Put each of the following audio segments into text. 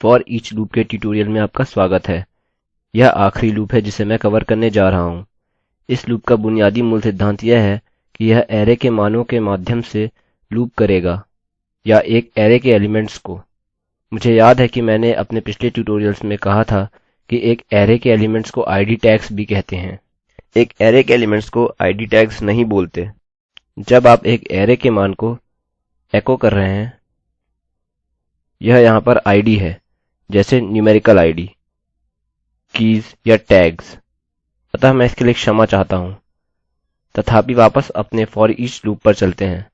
For each loop के tutorial में आपका स्वागत है। यह आखिरी लूप है जिसे मैं कवर करने जा रहा हूँ। इस लूप का बुनियादी मूल सिद्धांत यह है कि यह अरै के मानों के माध्यम से लूप करेगा या एक अरै के एलिमेंट्स को। मुझे याद है कि मैंने अपने पिछले ट्यूटोरियल्स में कहा था कि एक अरै के एलिमेंट्स को आईडी टैग्स भी कहते हैं। एक अरै के एलिमेंट्स को आईडी टैग्स नहीं बोलते। जब आप एक अरै के मान को एको कर रहे हैं, यह यहाँ पर आईडी है, जैसे न्यूमेरिकल आईडी, कीज या टैग्स। अतः मैं इसके लिए क्षमा चाहता हूँ। तथापि वापस अपने फॉर ईच लूप पर चलते हैं।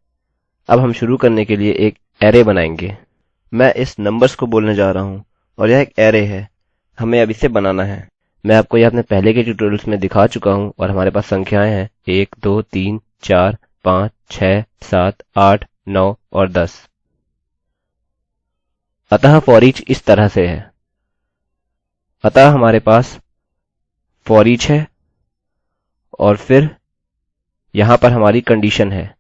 अब हम शुरू करने के लिए एक अरै बनाएंगे। मैं इस नंबर्स को बोलने जा रहा हूँ और यह एक अरै है। हमें अब इसे बनाना है। मैं आपको यह अपने पहले के ट्यूटोरियल्स में दिखा चुका हूँ और हमारे पास संख्याएं हैं 1 2 3 4 5 6 7 8 9 और 10। अतः फॉर ईच इस तरह से है। अतः हमारे पास फॉर ईच है और फिर यहाँ पर हमारी कंडीशन है।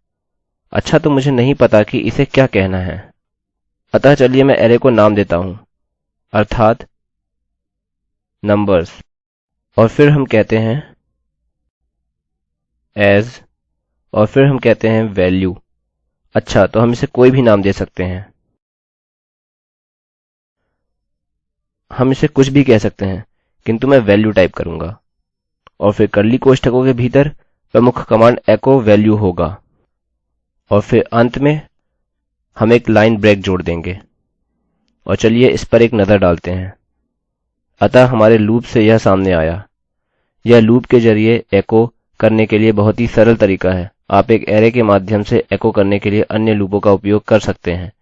अच्छा, तो मुझे नहीं पता कि इसे क्या कहना है। अतः चलिए मैं अरै को नाम देता हूँ, अर्थात नंबर्स, और फिर हम कहते हैं एज, और फिर हम कहते हैं वैल्यू। अच्छा, तो हम इसे कोई भी नाम दे सकते हैं। हम इसे कुछ भी कह सकते हैं, किंतु मैं वैल्यू टाइप करूंगा और फिर कर्ली कोष्ठकों के भीतर प्रमुख कमांड एको वैल्यू होगा और फिर अंत में हम एक लाइन ब्रेक जोड़ देंगे। और चलिए इस पर एक नज़र डालते हैं। अतः हमारे लूप से यह सामने आया। यह लूप के जरिए एको करने के लिए बहुत ही सरल तरीका है। आप एक अरै के माध्यम से एको करने के लिए अन्य लूपों का उपयोग कर सकते हैं।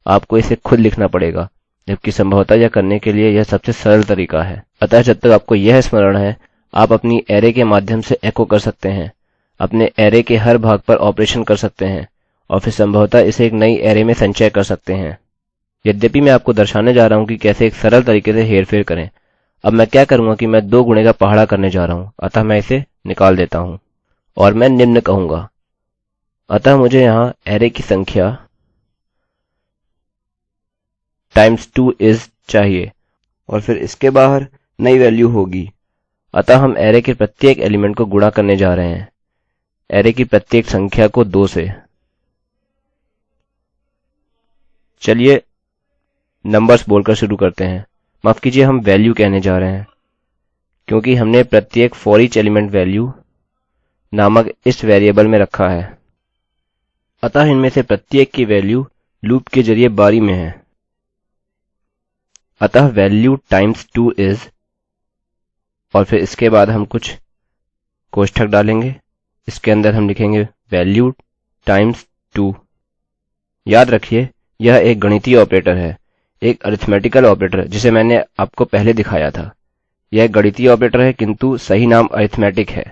आपको इसे खुद लिखना पड़ेगा, जबकि संभवतः यह करने के लिए यह सबसे सरल तरीका है। अतः जब तक आपको यह स्मरण है, आप अपनी अरै के माध्यम से एको कर सकते हैं, अपने अरै के हर भाग पर ऑपरेशन कर सकते हैं और फिर संभवतः इसे एक नई अरै में संचय कर सकते हैं। यद्यपि मैं आपको दर्शाने जा रहा हूँ कि कैसे एक सरल तरीके से हेरफेर करें। अब मैं क्या करूँगा कि मैं 2 गुणे का पहाड़ा करने जा रहा हूँ। अतः मैं इसे निकाल देता हूँ और मैं निम्न कहूँगा। अतः मुझे यहाँ अरै की संख्या टाइम्स 2 इस चाहिए और फिर इसके बाहर नई वैल्यू होगी। अतः हम अरै के प्रत्येक एलिमेंट को गुणा करने जा रहे हैं, अरै की प्रत्येक संख्या को 2 से। चलिए नंबर्स बोलकर शुरू करते हैं। माफ कीजिए, हम वैल्यू कहने जा रहे हैं, क्योंकि हमने प्रत्येक फॉर ईच एलिमेंट वैल्यू नामक इस वेरिएबल में रखा है। अतः इनमें से प्रत्येक की वैल्यू लूप के जरिए बारी में है। अतः वैल्यू टाइम्स 2 इस, और फिर इसके बाद हम कुछ कोष्ठक डालेंगे। इसके अंदर हम लिखेंगे वैल्यू टाइम्स 2। याद रखिए, यह एक गणितीय ऑपरेटर है, एक अरिथमेटिकल ऑपरेटर जिसे मैंने आपको पहले दिखाया था। यह एक गणितीय ऑपरेटर है, किंतु सही नाम अरिथमेटिक है।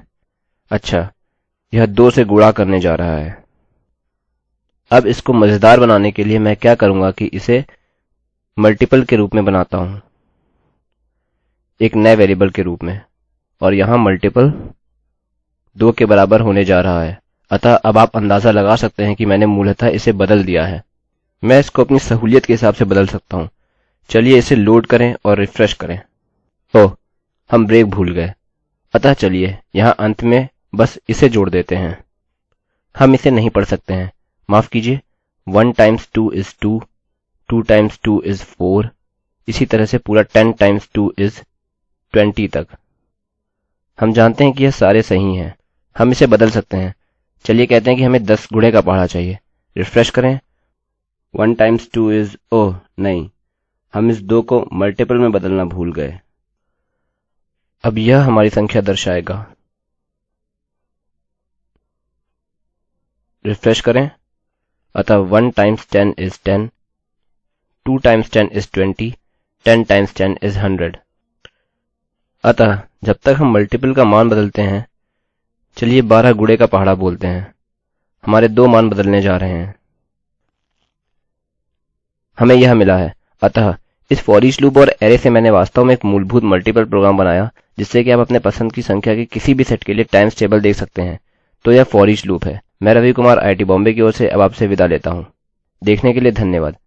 अच्छा, यह 2 से गुणा करने जा रहा है। अब इसको मजेदार बनाने के लिए मैं क्या करूंगा कि इसे मल्टीपल के रूप में बनाता हूं, एक नए वेरिएबल के रूप में, और यहाँ मल्टीपल 2 के बराबर होने जा रहा है। अतः अब आप अंदाजा लगा सकते हैं कि मैंने मूलतः इसे बदल दिया है। मैं इसको अपनी सहूलियत के हिसाब से बदल सकता हूँ। चलिए इसे लोड करें और रिफ्रेश करें। ओह, हम ब्रेक भूल गए। अतः चलिए यहाँ अंत में बस इसे जोड़ देते हैं। हम इसे नहीं पढ़ सकते हैं, माफ कीजिए। 1 टाइम्स 2 इज 2, 2 टाइम्स 2 इज 4, इसी तरह से पूरा 10 टाइम्स 2 इज 20 तक। हम जानते हैं कि यह सारे सही हैं। हम इसे बदल सकते हैं। चलिए कहते हैं कि हमें 10 गुणे का पहाड़ा चाहिए। रिफ्रेश करें। 1 टाइम्स 2 इज, ओह नहीं, हम इस 2 को मल्टीपल में बदलना भूल गए। अब यह हमारी संख्या दर्शाएगा। रिफ्रेश करें। अतः 1 times 10 is 10, 2 times 10 is 20, 10 times 10 is 100। अतः जब तक हम मल्टीपल का मान बदलते हैं, चलिए 12 गुणे का पहाड़ा बोलते हैं। हमारे 2 मान बदलने जा रहे हैं। हमें यह मिला है। अतः इस फॉर ईच लूप और अरै से मैंने वास्तव में एक मूलभूत मल्टीपल प्रोग्राम बनाया, जिससे कि आप अपने पसंद की संख्या के किसी भी सेट के लिए टाइम्स टेबल देख सकते हैं। तो यह फॉर ईच लूप है। मैं रवि कुमार IIT बॉम्बे की ओर से अब आपसे विदा लेता हूँ। देखने के लिए धन्यवाद।